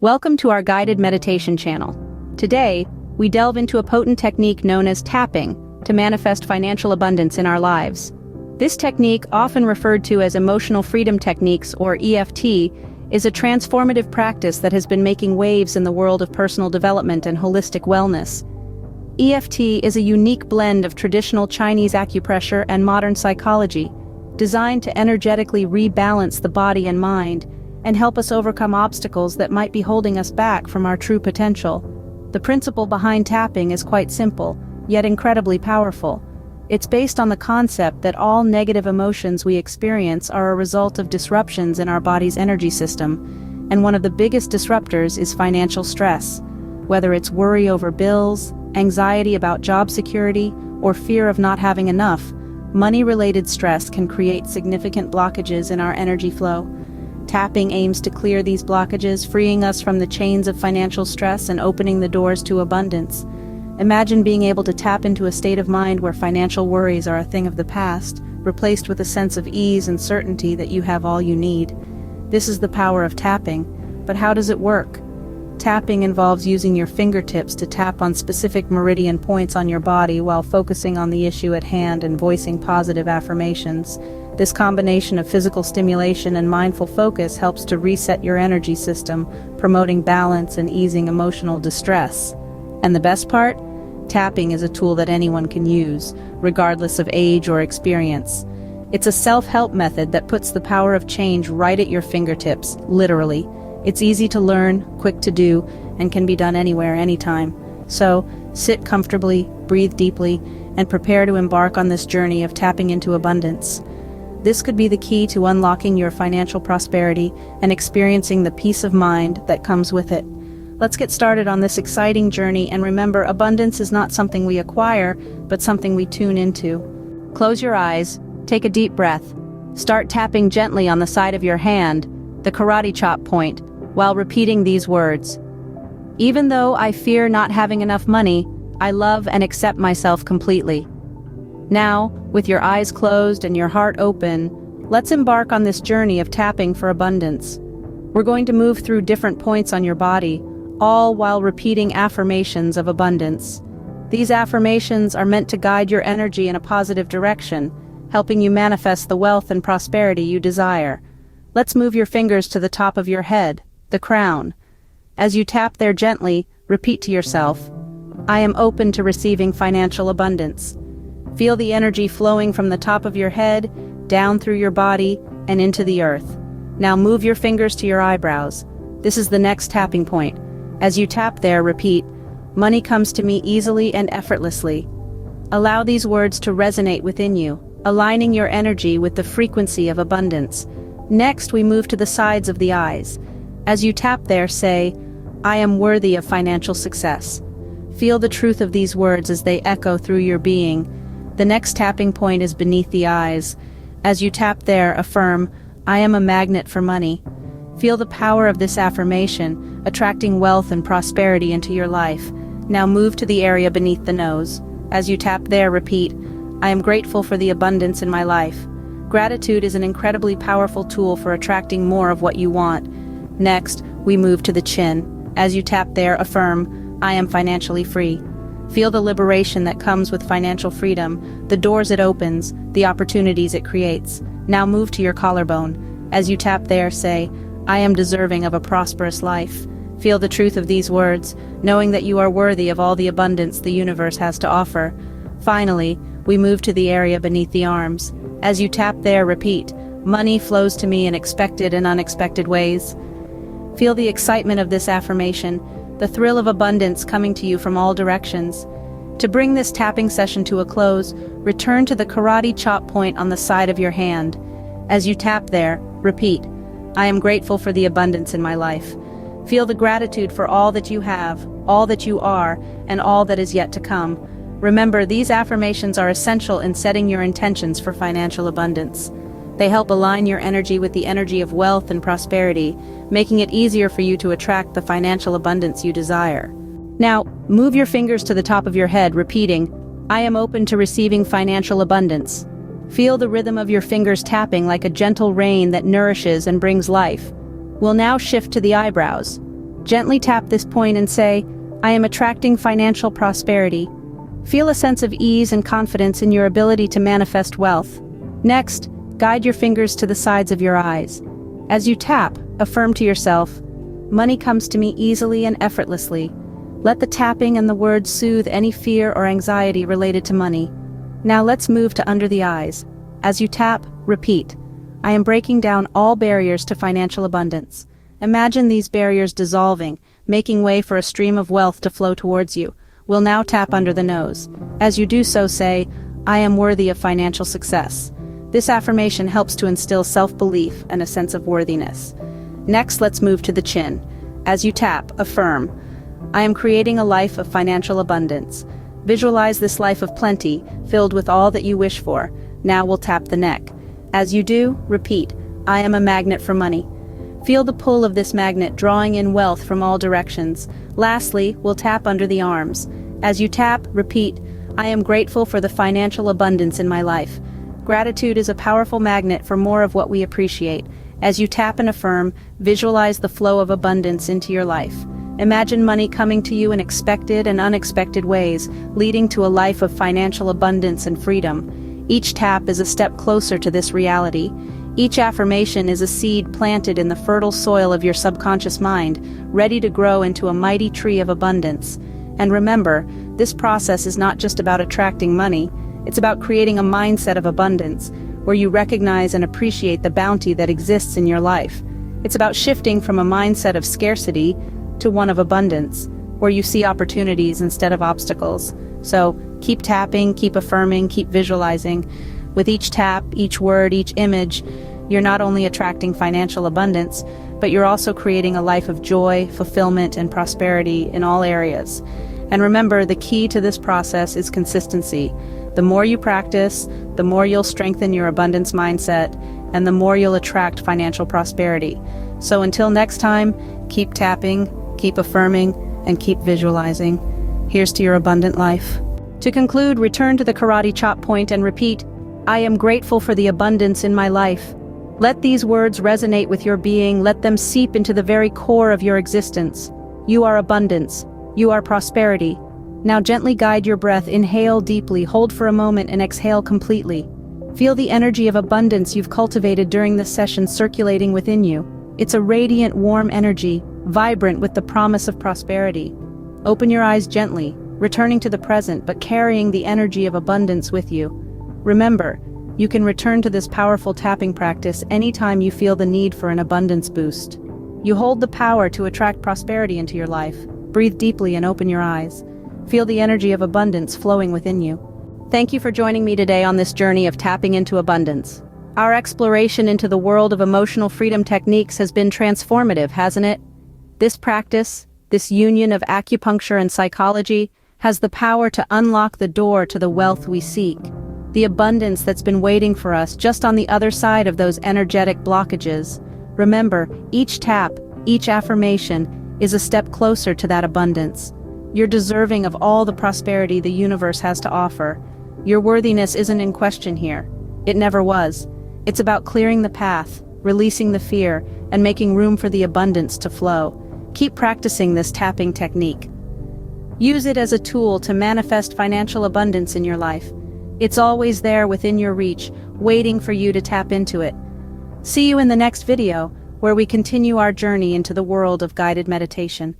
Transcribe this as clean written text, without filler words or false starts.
Welcome to our guided meditation channel. Today, we delve into a potent technique known as tapping to manifest financial abundance in our lives. This technique, often referred to as emotional freedom techniques or EFT, is a transformative practice that has been making waves in the world of personal development and holistic wellness. EFT is a unique blend of traditional Chinese acupressure and modern psychology, designed to energetically rebalance the body and mind and help us overcome obstacles that might be holding us back from our true potential. The principle behind tapping is quite simple, yet incredibly powerful. It's based on the concept that all negative emotions we experience are a result of disruptions in our body's energy system, and one of the biggest disruptors is financial stress. Whether it's worry over bills, anxiety about job security, or fear of not having enough, money-related stress can create significant blockages in our energy flow. Tapping aims to clear these blockages, freeing us from the chains of financial stress and opening the doors to abundance. Imagine being able to tap into a state of mind where financial worries are a thing of the past, replaced with a sense of ease and certainty that you have all you need. This is the power of tapping, but how does it work? Tapping involves using your fingertips to tap on specific meridian points on your body while focusing on the issue at hand and voicing positive affirmations. This combination of physical stimulation and mindful focus helps to reset your energy system, promoting balance and easing emotional distress. And the best part? Tapping is a tool that anyone can use, regardless of age or experience. It's a self-help method that puts the power of change right at your fingertips, literally. It's easy to learn, quick to do, and can be done anywhere, anytime. So, sit comfortably, breathe deeply, and prepare to embark on this journey of tapping into abundance. This could be the key to unlocking your financial prosperity and experiencing the peace of mind that comes with it. Let's get started on this exciting journey, and remember, abundance is not something we acquire, but something we tune into. Close your eyes, take a deep breath. Start tapping gently on the side of your hand, the karate chop point, while repeating these words. Even though I fear not having enough money, I love and accept myself completely. Now, with your eyes closed and your heart open, let's embark on this journey of tapping for abundance. We're going to move through different points on your body, all while repeating affirmations of abundance. These affirmations are meant to guide your energy in a positive direction, helping you manifest the wealth and prosperity you desire. Let's move your fingers to the top of your head, the crown. As you tap there gently, repeat to yourself, I am open to receiving financial abundance. Feel the energy flowing from the top of your head, down through your body, and into the earth. Now move your fingers to your eyebrows. This is the next tapping point. As you tap there, repeat, money comes to me easily and effortlessly. Allow these words to resonate within you, aligning your energy with the frequency of abundance. Next, we move to the sides of the eyes. As you tap there, say, I am worthy of financial success. Feel the truth of these words as they echo through your being. The next tapping point is beneath the eyes. As you tap there, affirm, I am a magnet for money. Feel the power of this affirmation, attracting wealth and prosperity into your life. Now move to the area beneath the nose. As you tap there, repeat, I am grateful for the abundance in my life. Gratitude is an incredibly powerful tool for attracting more of what you want. Next, we move to the chin. As you tap there, affirm, I am financially free. Feel the liberation that comes with financial freedom, the doors it opens, the opportunities it creates. Now move to your collarbone. As you tap there, say, I am deserving of a prosperous life. Feel the truth of these words, knowing that you are worthy of all the abundance the universe has to offer. Finally, we move to the area beneath the arms. As you tap there, repeat, money flows to me in expected and unexpected ways. Feel the excitement of this affirmation, the thrill of abundance coming to you from all directions. To bring this tapping session to a close, return to the karate chop point on the side of your hand. As you tap there, repeat, I am grateful for the abundance in my life. Feel the gratitude for all that you have, all that you are, and all that is yet to come. Remember, these affirmations are essential in setting your intentions for financial abundance. They help align your energy with the energy of wealth and prosperity, making it easier for you to attract the financial abundance you desire. Now, move your fingers to the top of your head, repeating, I am open to receiving financial abundance. Feel the rhythm of your fingers tapping like a gentle rain that nourishes and brings life. We'll now shift to the eyebrows. Gently tap this point and say, I am attracting financial prosperity. Feel a sense of ease and confidence in your ability to manifest wealth. Next, guide your fingers to the sides of your eyes. As you tap, affirm to yourself, money comes to me easily and effortlessly. Let the tapping and the words soothe any fear or anxiety related to money. Now let's move to under the eyes. As you tap, repeat, I am breaking down all barriers to financial abundance. Imagine these barriers dissolving, making way for a stream of wealth to flow towards you. We'll now tap under the nose. As you do so, say, I am worthy of financial success. This affirmation helps to instill self-belief and a sense of worthiness. Next, let's move to the chin. As you tap, affirm, I am creating a life of financial abundance. Visualize this life of plenty, filled with all that you wish for. Now we'll tap the neck. As you do, repeat, I am a magnet for money. Feel the pull of this magnet drawing in wealth from all directions. Lastly, we'll tap under the arms. As you tap, repeat, I am grateful for the financial abundance in my life. Gratitude is a powerful magnet for more of what we appreciate. As you tap and affirm, visualize the flow of abundance into your life. Imagine money coming to you in expected and unexpected ways, leading to a life of financial abundance and freedom. Each tap is a step closer to this reality. Each affirmation is a seed planted in the fertile soil of your subconscious mind, ready to grow into a mighty tree of abundance. And remember, this process is not just about attracting money, it's about creating a mindset of abundance, where you recognize and appreciate the bounty that exists in your life. It's about shifting from a mindset of scarcity to one of abundance, where you see opportunities instead of obstacles. So, keep tapping, keep affirming, keep visualizing. With each tap, each word, each image, you're not only attracting financial abundance, but you're also creating a life of joy, fulfillment, and prosperity in all areas. And remember, the key to this process is consistency. The more you practice, the more you'll strengthen your abundance mindset, and the more you'll attract financial prosperity. So until next time, keep tapping, keep affirming, and keep visualizing. Here's to your abundant life. To conclude, return to the karate chop point and repeat, I am grateful for the abundance in my life. Let these words resonate with your being, let them seep into the very core of your existence. You are abundance. You are prosperity. Now gently guide your breath, inhale deeply, hold for a moment and exhale completely. Feel the energy of abundance you've cultivated during this session circulating within you. It's a radiant, warm energy, vibrant with the promise of prosperity. Open your eyes gently, returning to the present but carrying the energy of abundance with you. Remember, you can return to this powerful tapping practice anytime you feel the need for an abundance boost. You hold the power to attract prosperity into your life. Breathe deeply and open your eyes. Feel the energy of abundance flowing within you. Thank you for joining me today on this journey of tapping into abundance. Our exploration into the world of emotional freedom techniques has been transformative, hasn't it? This practice, this union of acupuncture and psychology, has the power to unlock the door to the wealth we seek. The abundance that's been waiting for us just on the other side of those energetic blockages. Remember, each tap, each affirmation, is a step closer to that abundance. You're deserving of all the prosperity the universe has to offer. Your worthiness isn't in question here. It never was. It's about clearing the path, releasing the fear, and making room for the abundance to flow. Keep practicing this tapping technique. Use it as a tool to manifest financial abundance in your life. It's always there within your reach, waiting for you to tap into it. See you in the next video, where we continue our journey into the world of guided meditation.